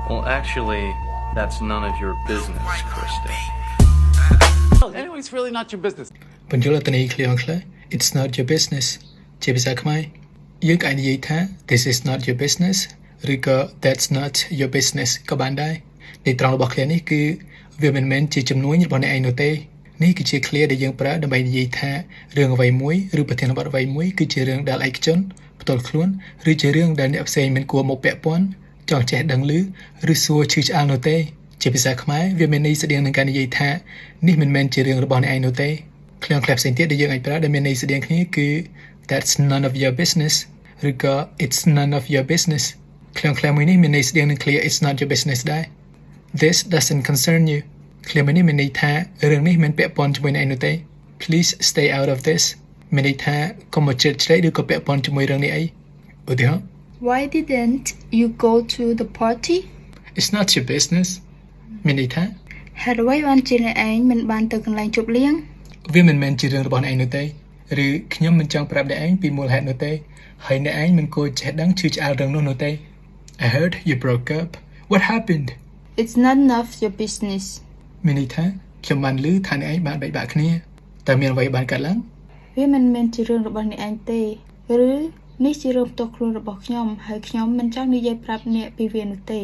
Well, actually, that's none of your business, Krista. Anyway, it's really not your business. បញ្យល់អត្ថន័យឃ្លាខ្លះ It's not your business ជាភាសាខ្មែរយើងអាចនិយាយថា This is not your business ឬក៏ That's not your business ក៏បានដែរន័យត្រង់របស់ឃ្លានេះគឺវាមិនមែនជាជំនួញរបស់អ្នកឯងនោះទេនេះគឺជាឃ្លាដែលយើងប្រើដើម្បីនិយាយថារឿងអ្វីមួយឬប្រធានបទអ្វីមួយគឺជារឿងដែលឯកជនផ្ទាល់ខ្លួនឬជារឿងដែលអ្នកផ្សេងមិនគួរមកពាក់ព័ន្ធចង់ចេះដឹងឮឬសួរឈឺឆ្អាលនោះទេជាភាសាខ្មែរវាមានន័យស្តៀងនឹងការនិយាយថានេះមិនមែនជារឿងរបស់អ្នកឯងនោះទេឃ្លាផ្សេងទៀតដែលយើងអាចប្រើដែលមានន័យស្តៀងគ្នាគឺ That's none of your business ឬក៏ It's none of your business ឃ្លាមួយនេះមានន័យស្តៀងនឹងឃ្លា It's not your business ដែរ This doesn't concern you ឃ្លាមួយនេះមានន័យថារឿងនេះមិនពាក់ព័ន្ធជាមួយអ្នកឯងនោះទេ Please stay out of this មានន័យថាកុំមកជ្រៀតជ្រែកឬក៏ពាក់ព័ន្ធជាមួយរឿងនេះអីឧទាហរណ៍ Why didn't you go to the party? It's not your business មានន័យថា ហេតុអ្វីបានជាអ្នកឯងមិនបានទៅកន្លែងជប់លៀងវាមិនមែនជារឿងរបស់អ្នកឯងនោះទេឬខ្ញុំមិនចង់ប្រាប់អ្នកឯងពីមូលហេតុនោះទេហើយអ្នកឯងមិនគួរចេះដឹងឈឺឆ្អាលរឿងនោះទេ I heard you broke up What happened It's not none of your business មានន័យថាខ្ញុំបានឮថាអ្នកឯងបានបែកបាក់គ្នាតើមានអ្វីបានកើតឡើងវាមិនមែនជារឿងរបស់អ្នកឯងទេឬនេះជារឿងផ្ទាល់ខ្លួនរបស់ខ្ញុំហើយខ្ញុំមិនចង់និយាយប្រាប់អ្នកពីវានោះទេ